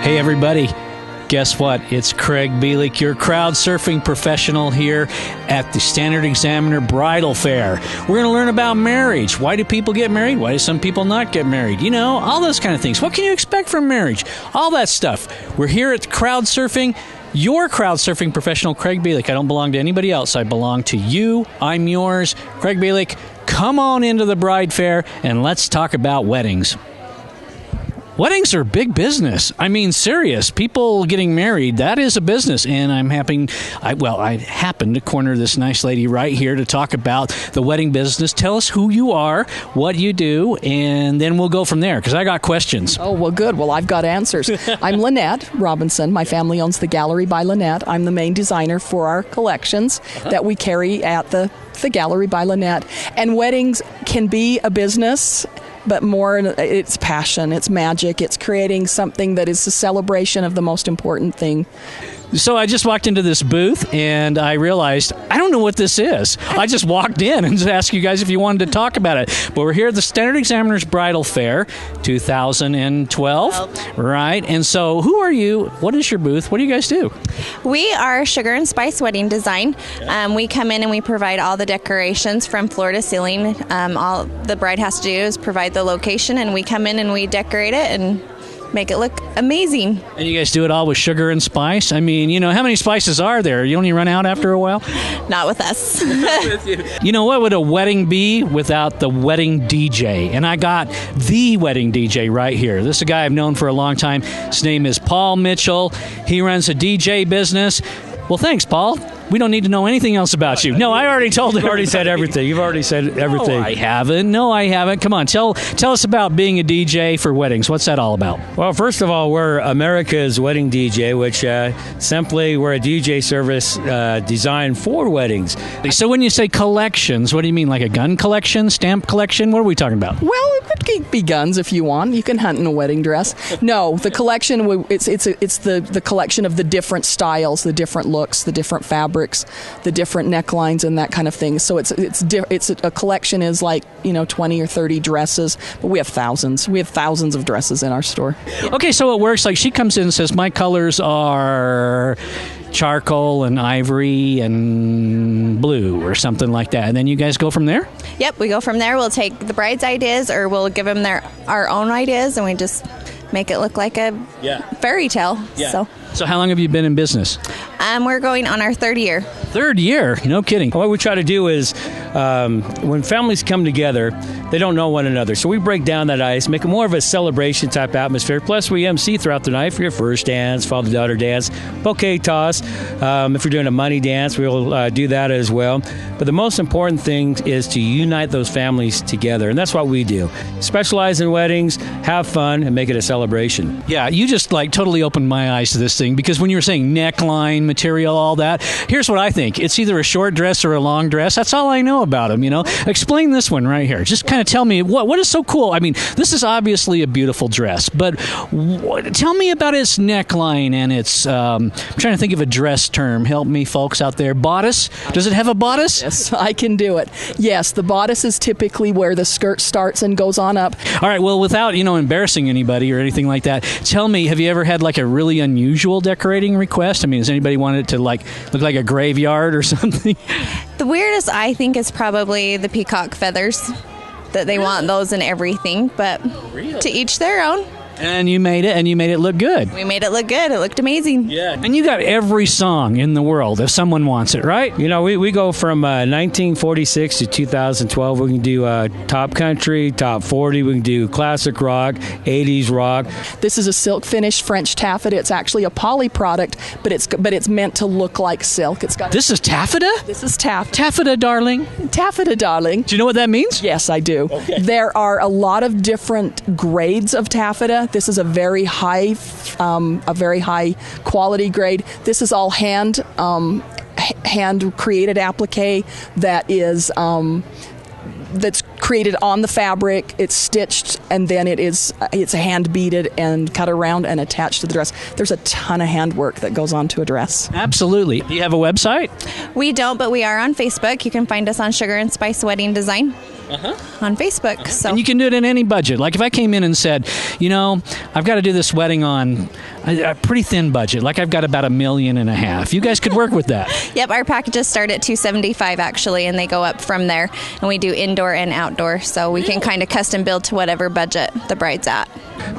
Hey, everybody. Guess what? It's Craig Bielik, your crowd surfing professional here at the Standard Examiner Bridal Fair. We're going to learn about marriage. Why do people get married? Why do some people not get married? You know, all those kind of things. What can you expect from marriage? All that stuff. We're here at crowd surfing. Your crowd surfing professional, Craig Bielik. I don't belong to anybody else. I belong to you. I'm yours. Craig Bielik, come on into the Bride Fair and let's talk about weddings. Weddings are big business. I mean, serious. People getting married, that is a business. And I happened to corner this nice lady right here to talk about the wedding business. Tell us who you are, what you do, and then we'll go from there, because I got questions. Oh, well, good. Well, I've got answers. I'm Lynette Robinson. My family owns the Gallery by Lynette. I'm the main designer for our collections that we carry at the Gallery by Lynette. And weddings can be a business, but more, it's passion, it's magic, it's creating something that is a celebration of the most important thing. So I just walked into this booth and I realized I don't know what this is. I just walked in and asked you guys if you wanted to talk about it. But we're here at the Standard Examiner's Bridal Fair 2012, right? And so who are you? What is your booth? What do you guys do? We are Sugar and Spice Wedding Design. We come in and we provide all the decorations from floor to ceiling. All the bride has to do is provide the location, and we come in and we decorate it and make it look amazing. And you guys do it all with sugar and spice? I mean, you know, how many spices are there? You only run out after a while? Not with us. You know, what would a wedding be without the wedding DJ? And I got the wedding DJ right here. This is a guy I've known for a long time. His name is Paul Mitchell. He runs a DJ business. Well, thanks, Paul. We don't need to know anything else about you. No, I already told him. You've already said everything. You've already said everything. No, I haven't. Come on, tell us about being a DJ for weddings. What's that all about? Well, first of all, we're America's wedding DJ, which simply we're a DJ service designed for weddings. So when you say collections, what do you mean? Like a gun collection, stamp collection? What are we talking about? Well, it could be guns if you want. You can hunt in a wedding dress. No, the collection, it's the collection of the different styles, the different looks, the different fabrics, the different necklines and that kind of thing. So it's a collection is like, 20 or 30 dresses, but we have thousands. We have thousands of dresses in our store. Okay, so it works like she comes in and says, my colors are charcoal and ivory and blue or something like that. And then you guys go from there? Yep, we go from there. We'll take the bride's ideas, or we'll give them our own ideas, and we just make it look like a fairy tale. Yeah. So how long have you been in business? We're going on our third year. Third year? No kidding. What we try to do is when families come together, they don't know one another. So we break down that ice, make it more of a celebration type atmosphere. Plus, we MC throughout the night for your first dance, father-daughter dance, bouquet toss. If you're doing a money dance, we'll do that as well. But the most important thing is to unite those families together. And that's what we do. Specialize in weddings, have fun, and make it a celebration. Yeah, you just totally opened my eyes to this thing, because when you were saying neckline, material, all that, here's what I think. It's either a short dress or a long dress. That's all I know about them, Explain this one right here. Just kind of tell me, what is so cool? I mean, this is obviously a beautiful dress, but tell me about its neckline and its, I'm trying to think of a dress term. Help me, folks out there. Bodice? Does it have a bodice? Yes, I can do it. Yes, the bodice is typically where the skirt starts and goes on up. All right, well, without, embarrassing anybody or anything like that, tell me, have you ever had a really unusual decorating request? I mean, has anybody wanted it to look like a graveyard or something? The weirdest, I think, is probably the peacock feathers, that they want those in everything, but to each their own. And you made it look good. We made it look good. It looked amazing. Yeah. And you got every song in the world if someone wants it, right? We go from 1946 to 2012. We can do top country, top 40. We can do classic rock, 80s rock. This is a silk finished French taffeta. It's actually a poly product, but it's meant to look like silk. This is taffeta? This is taffeta. Taffeta, darling. Taffeta, darling. Do you know what that means? Yes, I do. Okay. There are a lot of different grades of taffeta. This is a very high quality grade. This is all hand created applique that is that's created on the fabric. It's stitched, and then it's hand beaded and cut around and attached to the dress. There's a ton of handwork that goes onto a dress. Absolutely. Do you have a website? We don't, but we are on Facebook. You can find us on Sugar and Spice Wedding Design. on Facebook. So And you can do it in any budget. Like if I came in and said, I've got to do this wedding on a pretty thin budget, like I've got about $1.5 million, you guys could work with that. Yep, our packages start at $275 actually, and they go up from there. And we do indoor and outdoor, so we can kind of custom build to whatever budget the bride's at.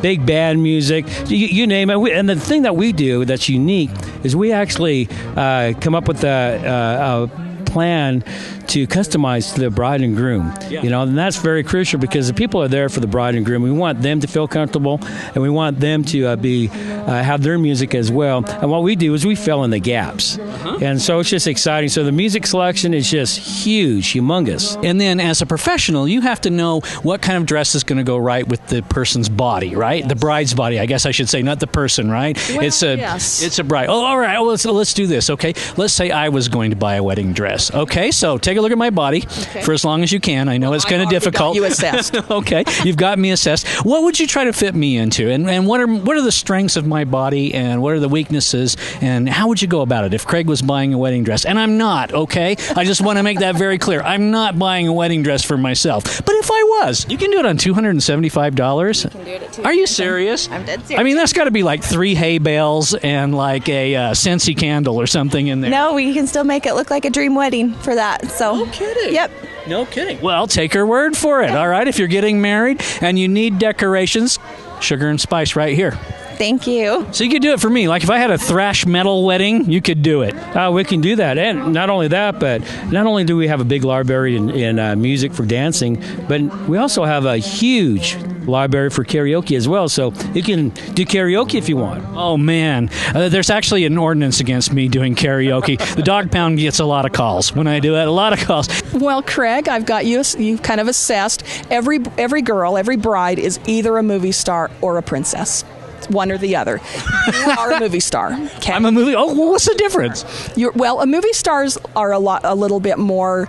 Big band music, you name it. And the thing that we do that's unique is we actually come up with a plan to customize the bride and groom. And that's very crucial because the people are there for the bride and groom. We want them to feel comfortable, and we want them to have their music as well. And what we do is we fill in the gaps. And so it's just exciting. So the music selection is just huge, humongous. And then as a professional, you have to know what kind of dress is going to go right with the person's body, right? The bride's body, I guess I should say, not the person, right? Well, it's a bride. Oh, all right. Well, let's do this, okay? Let's say I was going to buy a wedding dress. Okay, so take a look at my body for as long as you can. I know it's kind of difficult. Got you assessed. Okay, you've got me assessed. What would you try to fit me into? And what are the strengths of my body, and what are the weaknesses, and how would you go about it if Craig was buying a wedding dress? And I'm not, okay? I just want to make that very clear. I'm not buying a wedding dress for myself. But if I was, you can do it on $275. You can do it at $275. Are you serious? I'm dead serious. I mean, that's got to be like 3 hay bales and like a Scentsy candle or something in there. No, we can still make it look like a dream wedding for that. So, no kidding. Yep. No kidding. Well, take her word for it, all right? If you're getting married and you need decorations, Sugar and Spice right here. Thank you. So you could do it for me. Like if I had a thrash metal wedding, you could do it. We can do that. And not only that, but not only do we have a big library in music for dancing, but we also have a huge library for karaoke as well. So you can do karaoke if you want. Oh, man. There's actually an ordinance against me doing karaoke. The dog pound gets a lot of calls when I do it, a lot of calls. Well, Craig, I've got you kind of assessed. Every girl, every bride is either a movie star or a princess. One or the other. You are a movie star. Okay? I'm a movie. Oh, well, what's the difference? A movie stars are a little bit more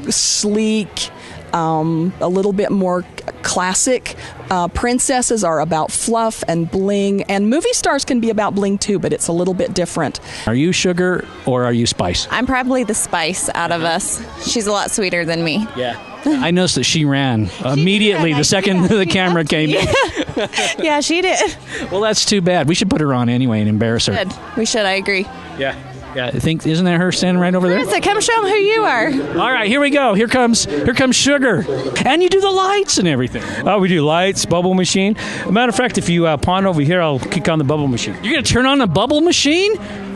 sleek, a little bit more classic. Princesses are about fluff and bling, and movie stars can be about bling too, but it's a little bit different. Are you Sugar or are you Spice? I'm probably the Spice out of us. She's a lot sweeter than me. Yeah. I noticed that she ran immediately the second the camera came in. Yeah, she did. Well, that's too bad. We should put her on anyway and embarrass her. We should. I agree. Yeah. I think, isn't that her standing right over there? Marissa, come show them who you are. All right, here we go. Here comes Sugar. And you do the lights and everything. Oh, we do lights, bubble machine. Matter of fact, if you pawn over here, I'll kick on the bubble machine. You're going to turn on the bubble machine?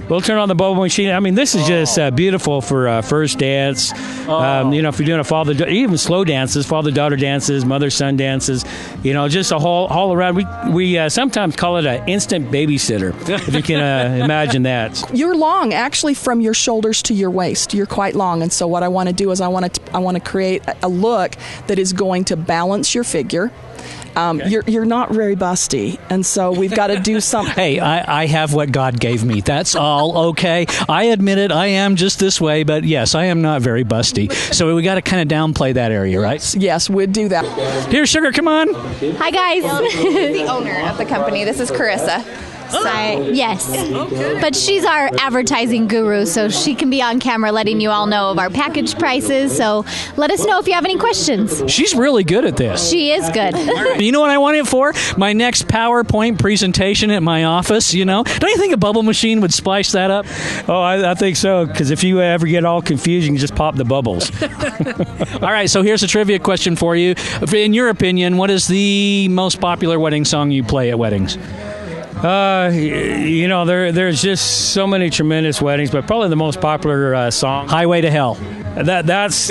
We'll turn on the bubble machine. I mean, this is just beautiful for first dance. If you're doing even slow dances, father-daughter dances, mother-son dances, just a whole all around. We sometimes call it an instant babysitter, if you can imagine that. You're long, actually, from your shoulders to your waist. You're quite long, and so what I want to do is I want to create a look that is going to balance your figure. You're not very busty, and so we've got to do something. Hey, I have what God gave me. That's all, okay? I admit it. I am just this way, but yes, I am not very busty. So we got to kind of downplay that area, right? Yes, we'd do that. Here, Sugar, come on. Hi, guys. The owner of the company. This is Carissa. Yes. But she's our advertising guru, so she can be on camera letting you all know of our package prices. So let us know if you have any questions. She's really good at this. She is good. You know what I want it for? My next PowerPoint presentation at my office, Don't you think a bubble machine would spice that up? Oh, I think so, because if you ever get all confused, you can just pop the bubbles. All right, so here's a trivia question for you. In your opinion, what is the most popular wedding song you play at weddings? There's just so many tremendous weddings, but probably the most popular song, Highway to Hell. That's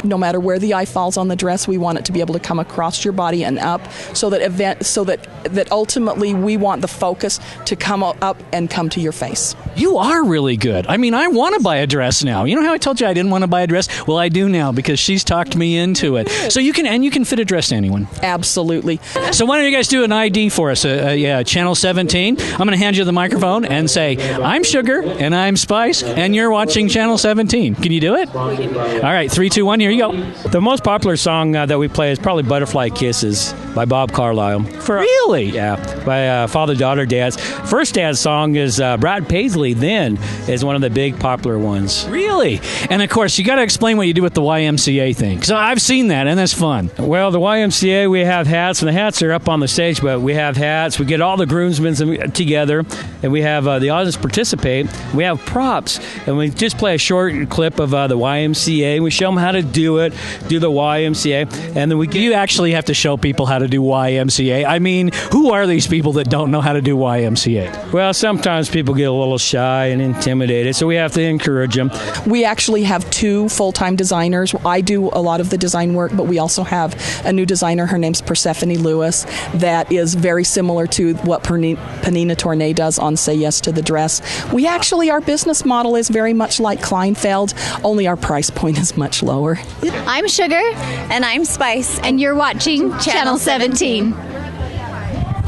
No matter where the eye falls on the dress, we want it to be able to come across your body and up, so that ultimately we want the focus to come up and come to your face. You are really good. I mean, I want to buy a dress now. You know how I told you I didn't want to buy a dress? Well, I do now because she's talked me into it. So you can fit a dress to anyone. Absolutely. So why don't you guys do an ID for us? Channel 17. I'm going to hand you the microphone and say, I'm Sugar and I'm Spice and you're watching Channel 17. Can you do it? All right, 3, 2, 1, here you go. The most popular song that we play is probably Butterfly Kisses by Bob Carlyle. Really? Yeah, by father-daughter dance. First dance song is Brad Paisley, Then. is one of the big popular ones. Really? And of course, you got to explain what you do with the YMCA thing, because I've seen that, and that's fun. Well, the YMCA, we have hats, and the hats are up on the stage, but we have hats. We get all the groomsmen together, and we have the audience participate. We have props, and we just play a short clip of the YMCA. We show them how to do it, do the YMCA, and then You actually have to show people how to do YMCA. I mean, who are these people that don't know how to do YMCA? Well, sometimes people get a little shy and intimidated, so we have to encourage them. We actually have 2 full-time designers. I do a lot of the design work, but we also have a new designer. Her name's Persephone Lewis. That is very similar to what Panina Tournay does on Say Yes to the Dress. Our business model is very much like Kleinfeld, only our price point is much lower. I'm Sugar. And I'm Spice. And you're watching Channel 17.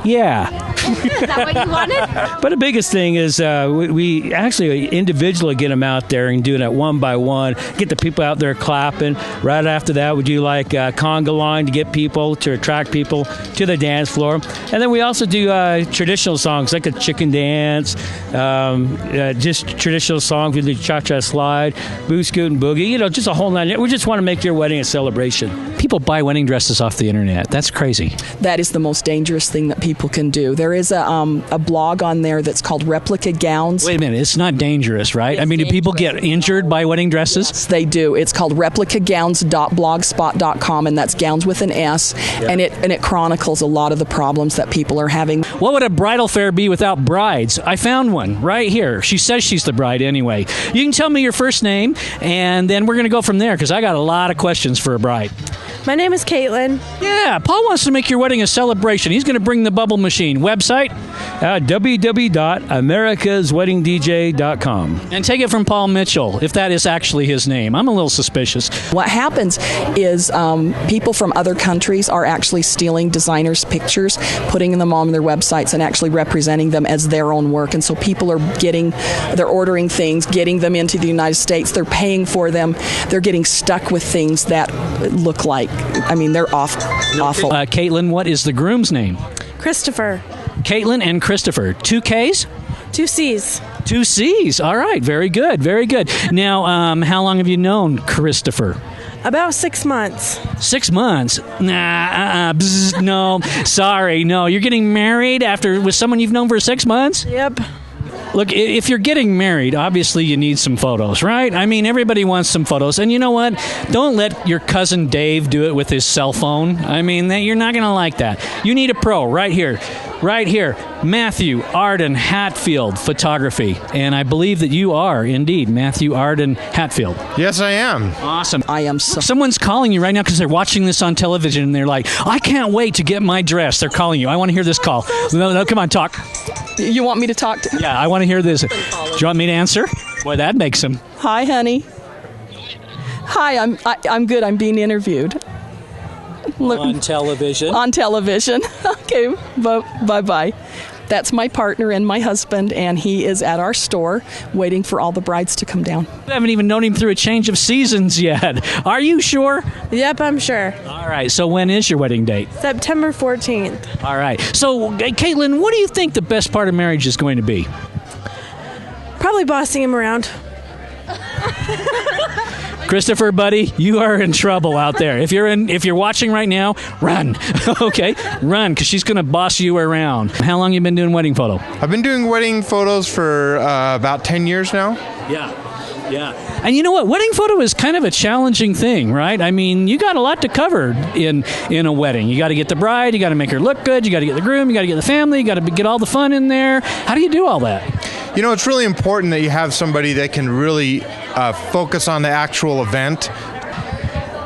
Yeah. Is that what you wanted? But the biggest thing is we actually individually get them out there and doing it one by one, get the people out there clapping. Right after that, we do like a conga line to get people, to attract people to the dance floor. And then we also do traditional songs like a chicken dance, just traditional songs. We do cha-cha slide, boo scoot and boogie, just a whole nine. We just want to make your wedding a celebration. People buy wedding dresses off the internet. That's crazy. That is the most dangerous thing that people can do. There is a blog on there that's called Replica Gowns. Wait a minute, it's not dangerous, right? I mean, do people get injured by wedding dresses? Yes, they do. It's called replicagowns.blogspot.com, and that's gowns with an S, and it chronicles a lot of the problems that people are having. What would a bridal fair be without brides? I found one right here. She says she's the bride anyway. You can tell me your first name, and then we're going to go from there, because I got a lot of questions for a bride. My name is Caitlin. Yeah, Paul wants to make your wedding a celebration. He's going to bring the bubble machine. Website? www.americasweddingdj.com. And take it from Paul Mitchell, if that is actually his name. I'm a little suspicious. What happens is people from other countries are actually stealing designers' pictures, putting them on their websites, and actually representing them as their own work. And so people are they're ordering things, getting them into the United States. They're paying for them. They're getting stuck with things that look like, they're awful. Caitlin, what is the groom's name? Christopher. Caitlin and Christopher. 2 Ks? 2 C's. 2 C's. All right. Very good. Very good. Now, how long have you known Christopher? About 6 months. 6 months? Nah, no. Sorry, no. You're getting married with someone you've known for 6 months? Yep. Look, if you're getting married, obviously you need some photos, right? Everybody wants some photos. And you know what? Don't let your cousin Dave do it with his cell phone. You're not going to like that. You need a pro right here. Right here, Matthew Arden Hatfield Photography. And I believe that you are indeed Matthew Arden Hatfield. Yes, I am. Awesome. I am Someone's calling you right now because they're watching this on television and they're like, I can't wait to get my dress. They're calling you. I want to hear this call. No, come on, talk. You want me to talk to? Yeah, I want to hear this. Do you want me to answer? Boy, that makes him. Hi, honey. Hi, I'm good. I'm being interviewed. On television. On television. Okay, bye-bye. That's my partner and my husband, and he is at our store waiting for all the brides to come down. I haven't even known him through a change of seasons yet. Are you sure? Yep, I'm sure. All right, so when is your wedding date? September 14th. All right. So, Caitlin, what do you think the best part of marriage is going to be? Probably bossing him around. Christopher, buddy, you are in trouble out there. If you're watching right now, run. Okay, run, because she's going to boss you around. How long have you been doing wedding photo? I've been doing wedding photos for about 10 years now. Yeah. And you know what? Wedding photo is kind of a challenging thing, right? You got a lot to cover in a wedding. You got to get the bride, you got to make her look good, you got to get the groom, you got to get the family, you got to get all the fun in there. How do you do all that? It's really important that you have somebody that can really focus on the actual event.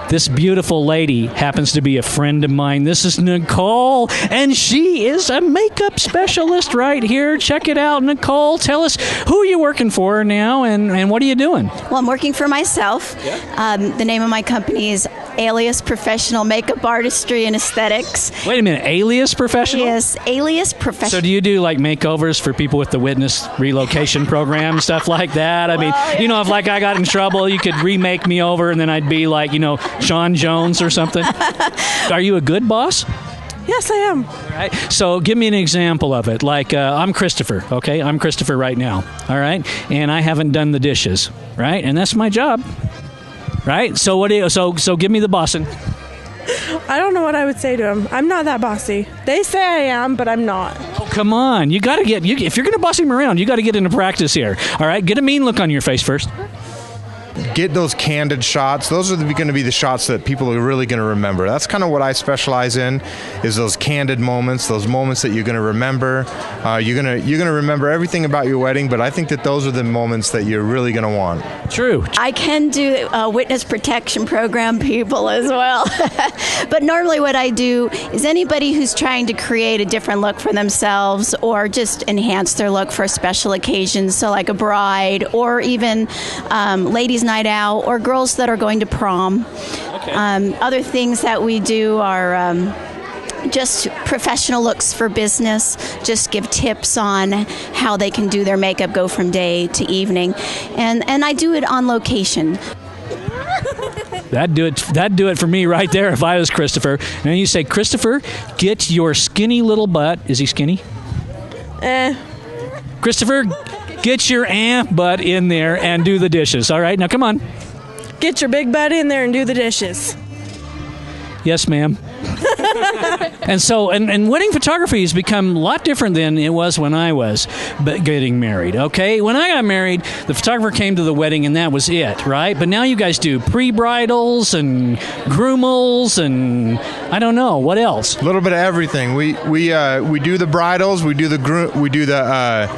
This beautiful lady happens to be a friend of mine. This is Nicole, and she is a makeup specialist right here. Check it out, Nicole. Tell us, who are you working for now, and what are you doing? Well, I'm working for myself. Yeah. The name of my company is Alias Professional Makeup Artistry and Aesthetics. Wait a minute, Alias Professional? Yes, Alias Professional. So do you do like makeovers for people with the witness relocation program, stuff like that? If I got in trouble, you could remake me over and then I'd be like, Sean Jones or something. Are you a good boss? Yes, I am. All right. So give me an example of it. Like I'm Christopher. Okay, I'm Christopher right now. All right, and I haven't done the dishes. Right, and that's my job. Right. So what do you? So give me the bossing. I don't know what I would say to him. I'm not that bossy. They say I am, but I'm not. Oh, come on. You got to get. If you're going to boss him around, you got to get into practice here. All right. Get a mean look on your face first. Get those candid shots. Those are going to be the shots that people are really going to remember. That's kind of what I specialize in, is those candid moments, those moments that you're going to remember. You're going to remember everything about your wedding, but I think that those are the moments that you're really going to want. True. I can do witness protection program people as well. But normally what I do is anybody who's trying to create a different look for themselves or just enhance their look for a special occasion, so like a bride or even ladies' night out or girls that are going to prom. Okay. Other things that we do are just professional looks for business, just give tips on how they can do their makeup, go from day to evening. And I do it on location. That'd do it for me right there if I was Christopher. And then you say, Christopher, get your skinny little butt. Is he skinny? Christopher, get your butt in there and do the dishes. All right, now come on. Get your big butt in there and do the dishes. Yes, ma'am. And so, and wedding photography has become a lot different than it was when I was getting married, okay? When I got married, the photographer came to the wedding and that was it, right? But now you guys do pre-bridals and groomals and I don't know, what else? A little bit of everything. We do the bridals, we do the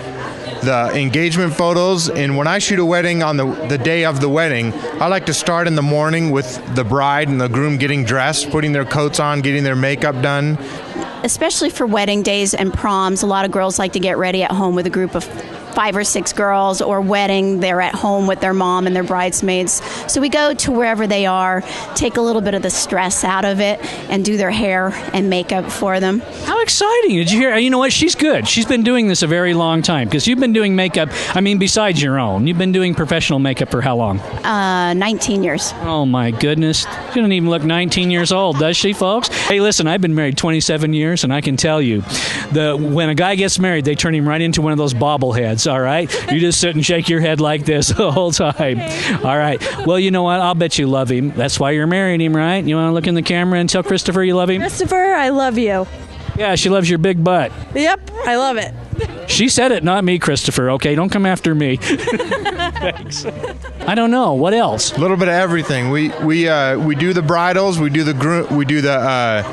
engagement photos, and when I shoot a wedding on the day of the wedding, I like to start in the morning with the bride and the groom getting dressed, putting their coats on, getting their makeup done. Especially for wedding days and proms, a lot of girls like to get ready at home with a group of 5 or 6 girls, or wedding, they're at home with their mom and their bridesmaids. So we go to wherever they are, take a little bit of the stress out of it, and do their hair and makeup for them. How exciting. Did you hear? You know what? She's good. She's been doing this a very long time, because you've been doing makeup, I mean, besides your own. You've been doing professional makeup for how long? 19 years. Oh, my goodness. She doesn't even look 19 years old, does she, folks? Hey, listen, I've been married 27 years, and I can tell you, when a guy gets married, they turn him right into one of those bobbleheads, all right? You just sit and shake your head like this the whole time. All right. Well, you know what? I'll bet you love him. That's why you're marrying him, right? You want to look in the camera and tell Christopher you love him? Christopher, I love you. Yeah, she loves your big butt. Yep, I love it. She said it, not me, Christopher, okay? Don't come after me. Thanks. I don't know. What else? A little bit of everything. We do the bridals, we do the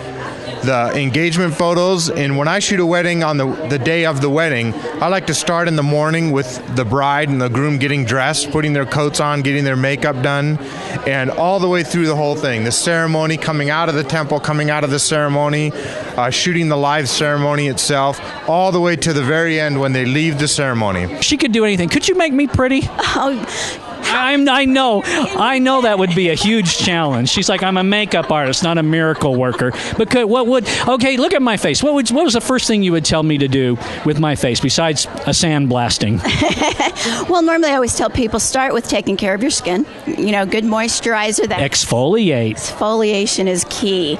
engagement photos, and when I shoot a wedding on the day of the wedding, I like to start in the morning with the bride and the groom getting dressed, putting their coats on, getting their makeup done, and all the way through the whole thing. The ceremony, coming out of the temple, coming out of the ceremony, shooting the live ceremony itself, all the way to the very end when they leave the ceremony. She could do anything. Could you make me pretty? I know that would be a huge challenge. She's like, I'm a makeup artist, not a miracle worker. But okay, look at my face. What was the first thing you would tell me to do with my face besides a sandblasting? Well, normally I always tell people start with taking care of your skin. You know, good moisturizer. Exfoliate. Exfoliation is key.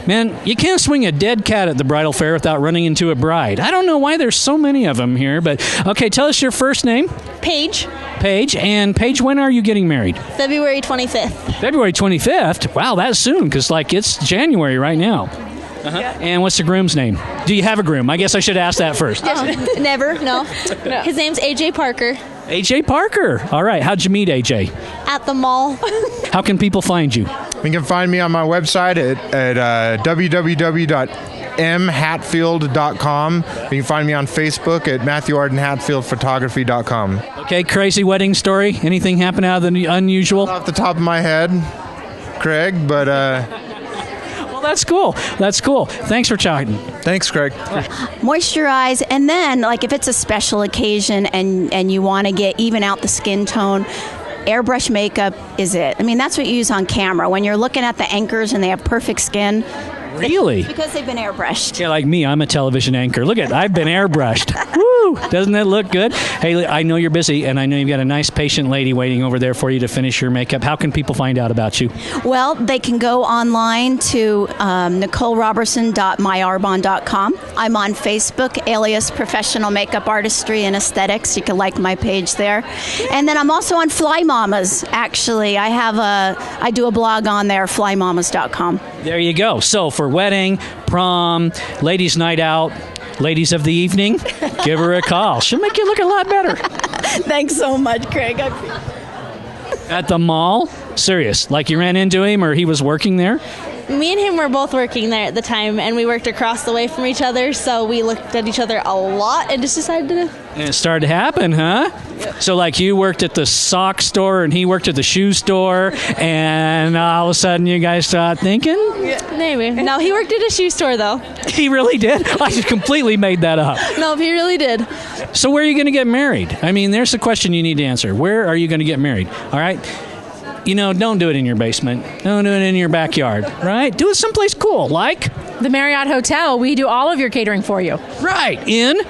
Man, you can't swing a dead cat at the bridal fair without running into a bride. I don't know why there's so many of them here, but okay, tell us your first name. Paige. And Paige, when are you getting married? February 25th. February 25th? Wow, that's soon, because it's January right now. Uh-huh. Yeah. And what's the groom's name? Do you have a groom? I guess I should ask that first. Never, no. His name's AJ Parker. AJ Parker. All right, how'd you meet AJ? At the mall. How can people find you? You can find me on my website at www.mhatfield.com. You can find me on Facebook at MatthewArdenHatfieldPhotography.com. Okay, crazy wedding story? Anything happen out of the unusual? Not off the top of my head, Craig, but... Well, that's cool. That's cool. Thanks for chatting. Thanks, Craig. Moisturize, and then, like, if it's a special occasion and you want to even out the skin tone, airbrush makeup is it. I mean, that's what you use on camera. When you're looking at the anchors and they have perfect skin. Really? Because they've been airbrushed. Yeah, like me, I'm a television anchor. Look I've been airbrushed. Woo! Woo! Doesn't that look good? Hey, I know you're busy, and I know you've got a nice patient lady waiting over there for you to finish your makeup. How can people find out about you? Well, they can go online to NicoleRobertson.myarbonne.com. I'm on Facebook, alias Professional Makeup Artistry and Aesthetics. You can like my page there. And then I'm also on Fly Mamas, actually. I do a blog on there, flymamas.com. There you go. So for wedding, prom, ladies' night out, ladies of the evening, give her a call. She'll make you look a lot better. Thanks so much, Craig. At the mall? Serious. Like you ran into him or he was working there? Me and him were both working there at the time, and we worked across the way from each other, so we looked at each other a lot and just decided to... And it started to happen, huh? Yep. So like you worked at the sock store and he worked at the shoe store, and all of a sudden you guys started thinking? Yeah, maybe. No, he worked at a shoe store, though. He really did? I just completely made that up. No, he really did. So where are you going to get married? I mean, there's the question you need to answer. Where are you going to get married? All right? You know, don't do it in your basement. Don't do it in your backyard, right? Do it someplace cool, like the Marriott Hotel. We do all of your catering for you. Right, in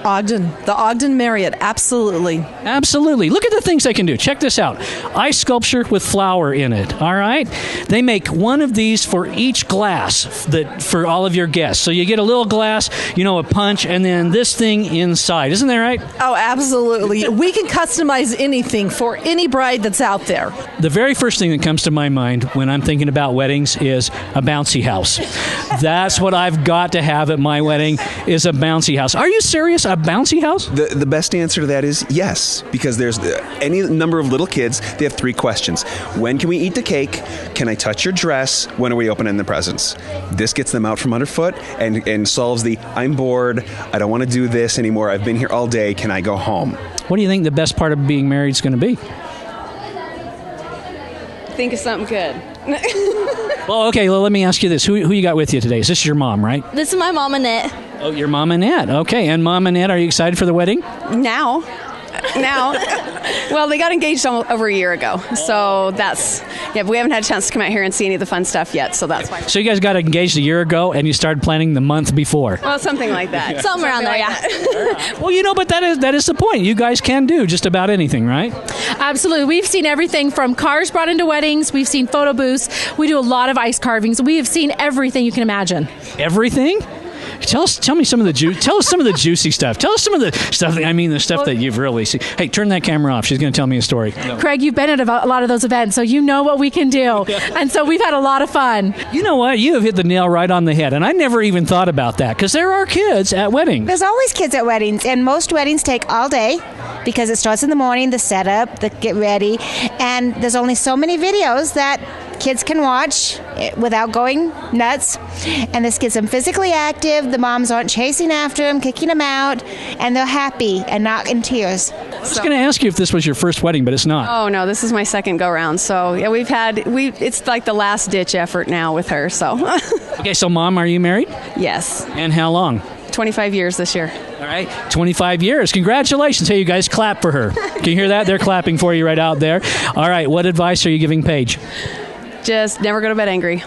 Ogden. The Ogden Marriott, absolutely. Absolutely. Look at the things they can do. Check this out. Ice sculpture with flower in it, all right? They make one of these for each glass for all of your guests. So you get a little glass, a punch, and then this thing inside. Isn't that right? Oh, absolutely. We can customize anything for any bride that's out there. The very first thing that comes to my mind when I'm thinking about weddings is a bouncy house. That's what I've got to have at my wedding is a bouncy house. Are you serious? A bouncy house? The best answer to that is yes, because there's any number of little kids. They have 3 questions. When can we eat the cake? Can I touch your dress? When are we opening the presents? This gets them out from underfoot and solves the I'm bored. I don't want to do this anymore. I've been here all day. Can I go home? What do you think the best part of being married is going to be? Think of something good. Well, okay. Well, let me ask you this: Who you got with you today? Is this your mom, right? This is my mom, Annette. Oh, your mom, Annette. Okay, and Mom Annette, are you excited for the wedding? Now. Well, they got engaged over a year ago, so but we haven't had a chance to come out here and see any of the fun stuff yet, so that's why. So you guys got engaged a year ago, and you started planning the month before. Well, something like that. Something around there, yeah. Well, but that is the point. You guys can do just about anything, right? Absolutely. We've seen everything from cars brought into weddings. We've seen photo booths. We do a lot of ice carvings. We have seen everything you can imagine. Everything? Tell me some of the Tell us some of the juicy stuff. Tell us some of the stuff. The stuff that you've really seen. Hey, turn that camera off. She's going to tell me a story. No. Craig, you've been at a lot of those events, so you know what we can do. And so we've had a lot of fun. You know what? You have hit the nail right on the head, and I never even thought about that because there are kids at weddings. There's always kids at weddings, and most weddings take all day because it starts in the morning, the setup, the get ready, and there's only so many videos that kids can watch without going nuts, and this gets them physically active. The moms aren't chasing after them, kicking them out, and they're happy and not in tears. I was going to ask you if this was your first wedding, but it's not. Oh no, this is my second go round. So yeah, it's like the last ditch effort now with her. So okay, so Mom, are you married? Yes. And how long? 25 years this year. All right, 25 years. Congratulations. Hey, you guys clap for her. Can you hear that? They're clapping for you right out there. All right, what advice are you giving Paige? Just never go to bed angry.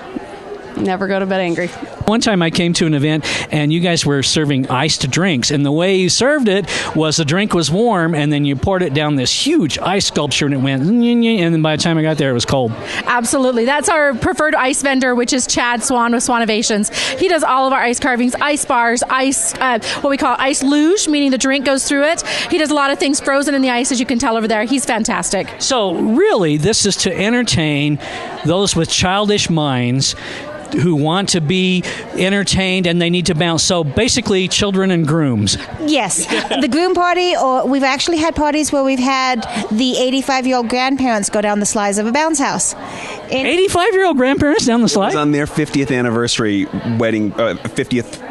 Never go to bed angry. One time I came to an event and you guys were serving iced drinks, and the way you served it was the drink was warm and then you poured it down this huge ice sculpture and it went, and then by the time I got there it was cold. Absolutely. That's our preferred ice vendor, which is Chad Swan with Swanovations. He does all of our ice carvings, ice bars, ice, what we call ice luge, meaning the drink goes through it. He does a lot of things frozen in the ice, as you can tell over there. He's fantastic. So really, this is to entertain those with childish minds who want to be entertained and they need to bounce. So basically children and grooms. Yes. The groom party, or we've actually had parties where we've had the 85-year-old grandparents go down the slides of a bounce house. 85-year-old grandparents down the slide? It was on their 50th anniversary wedding, 50th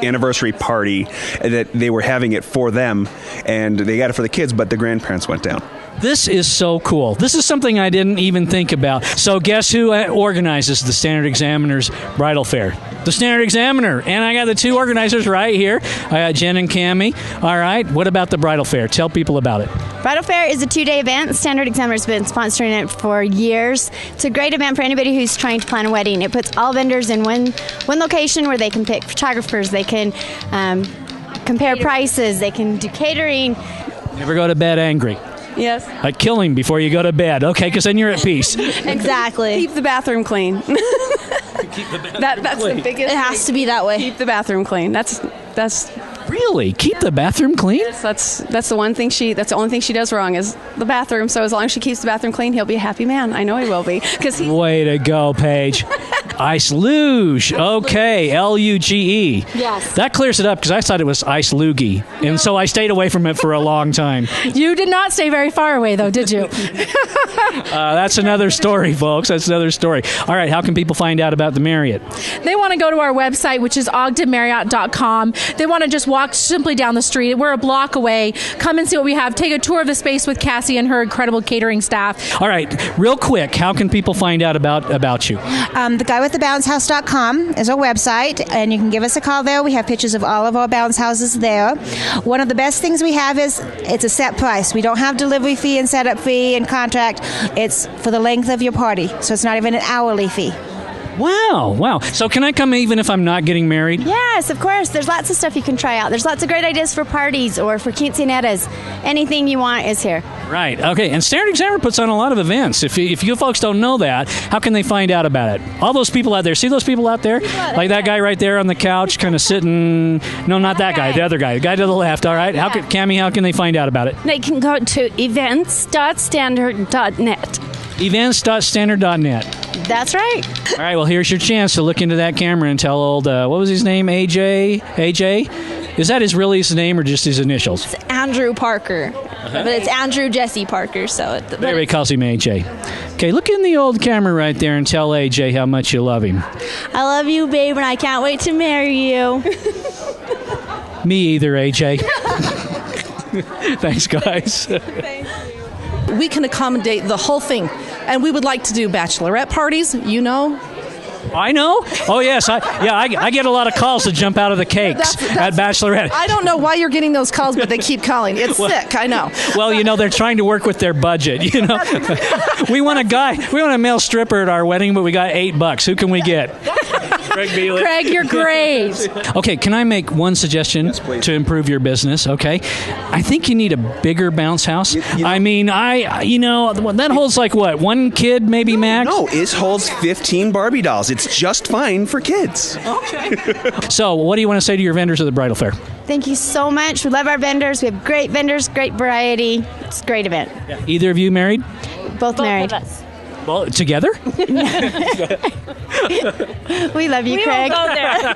anniversary party that they were having it for them, and they got it for the kids, but the grandparents went down. This is so cool. This is something I didn't even think about. So guess who organizes the Standard Examiner's Bridal Fair? The Standard Examiner. And I got the 2 organizers right here. I got Jen and Cammie. All right. What about the Bridal Fair? Tell people about it. Bridal Fair is a 2-day event. Standard Examiner's been sponsoring it for years. It's a great event for anybody who's trying to plan a wedding. It puts all vendors in one location where they can pick photographers. They can compare prices. They can do catering. Never go to bed angry. Yes. Like kill him before you go to bed. Okay, because then you're at peace. Exactly. Keep the bathroom clean. Keep the bathroom That's clean. the biggest. It has to be that way. Keep the bathroom clean. That's Really? Keep the bathroom clean? that's the one thing that's the only thing she does wrong is the bathroom. So as long as she keeps the bathroom clean, he'll be a happy man. I know he will be Way to go, Paige. Ice luge. Okay, Luge. Yes. That clears it up because I thought it was ice loogie, and so I stayed away from it for a long time. You did not stay very far away, though, did you? That's another story, folks. That's another story. All right, how can people find out about the Marriott? They want to go to our website, which is ogdenmarriott.com. They want to just walk simply down the street. We're a block away. Come and see what we have. Take a tour of the space with Cassie and her incredible catering staff. All right, real quick, how can people find out about you? The guy with the bouncehouse.com is our website, and you can give us a call there. We have pictures of all of our bounce houses there. One of the best things we have is it's a set price. We don't have delivery fee and setup fee and contract. It's for the length of your party, so it's not even an hourly fee. Wow. So can I come even if I'm not getting married? Yes, of course. There's lots of stuff you can try out. There's lots of great ideas for parties or for quinceañeras. Anything you want is here. Right. Okay. And Standard Examiner puts on a lot of events. If you folks don't know that, how can they find out about it? All those people out there. See those people out there? Like that guy right there on the couch kind of sitting. No, not that guy. The other guy. The guy to the left. All right. Cammie, how can they find out about it? They can go to events.standard.net. Events.standard.net. That's right. All right, well, here's your chance to look into that camera and tell old, what was his name, AJ? AJ? Is that his name or just his initials? It's Andrew Parker. But it's Andrew Jesse Parker, so... Everybody calls him AJ. Okay, look in the old camera right there and tell AJ how much you love him. I love you, babe, and I can't wait to marry you. Me either, AJ. Thanks, guys. We can accommodate the whole thing. And we would like to do bachelorette parties, you know. I know. Oh, yes. I get a lot of calls to jump out of the cakes at bachelorette. I don't know why you're getting those calls, but they keep calling. It's sick, I know. Well, they're trying to work with their budget, We want a male stripper at our wedding, but we got $8. Who can we get? Craig Bealey. Craig, you're great. Okay, can I make one suggestion to improve your business? Okay, I think you need a bigger bounce house. That holds like what, one kid maybe max? No, it holds 15 Barbie dolls. It's just fine for kids. Okay. So, what do you want to say to your vendors at the bridal fair? Thank you so much. We love our vendors. We have great vendors, great variety. It's a great event. Yeah. Either of you married? Both married. Of us. Well, together? We love you, Craig. Won't go there.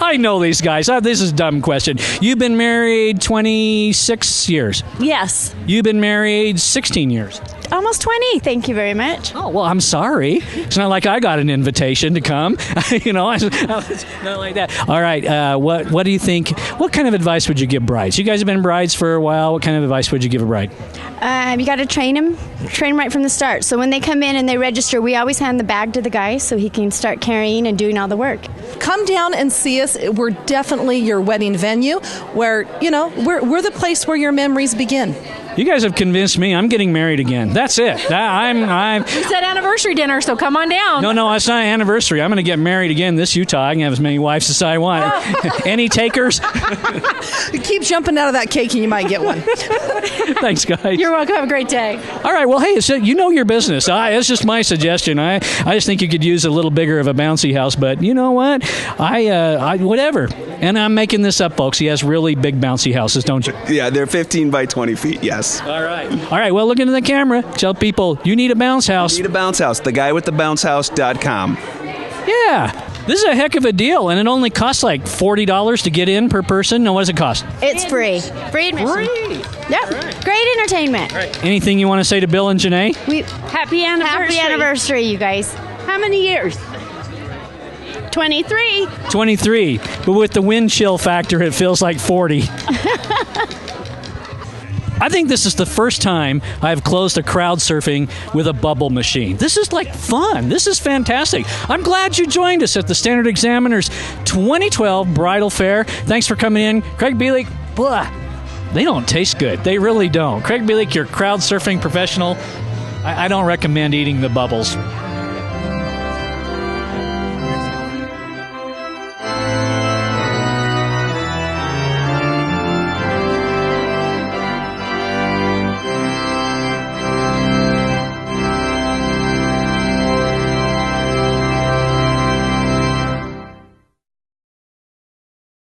I know these guys. This is a dumb question. You've been married 26 years. Yes. You've been married 16 years. Almost 20. Thank you very much. Oh, well, I'm sorry. It's not like I got an invitation to come. Not like that. All right. What do you think? What kind of advice would you give brides? You guys have been brides for a while. What kind of advice would you give a bride? You got to train them right from the start. So when they come in and they register, we always hand the bag to the guy so he can start carrying and doing all the work. Come down and see us. We're definitely your wedding venue where, we're the place where your memories begin. You guys have convinced me. I'm getting married again. That's it. I'm. We said anniversary dinner, so come on down. No, it's not an anniversary. I'm going to get married again this Utah. I can have as many wives as I want. Any takers? Keep jumping out of that cake and you might get one. Thanks, guys. You're welcome. Have a great day. All right. Well, hey, you know your business. It's just my suggestion. I just think you could use a little bigger of a bouncy house. But you know what? I whatever. And I'm making this up, folks. He has really big bouncy houses, don't you? Yeah, they're 15 by 20 feet. Yes. All right. Well, look into the camera. Tell people you need a bounce house. You need a bounce house. The guy with the bouncehouse.com. Yeah. This is a heck of a deal, and it only costs like $40 to get in per person. No, what does it cost? It's free. Free admission. Yep. Right. Great entertainment. Right. Anything you want to say to Bill and Janae? Happy anniversary. Happy anniversary, you guys. How many years? 23. 23. But with the wind chill factor, it feels like 40. I think this is the first time I've closed a crowd surfing with a bubble machine. This is like fun. This is fantastic. I'm glad you joined us at the Standard Examiner's 2012 Bridal Fair. Thanks for coming in. Craig Bealey, blah. They don't taste good. They really don't. Craig Bealey, your crowd surfing professional. I don't recommend eating the bubbles.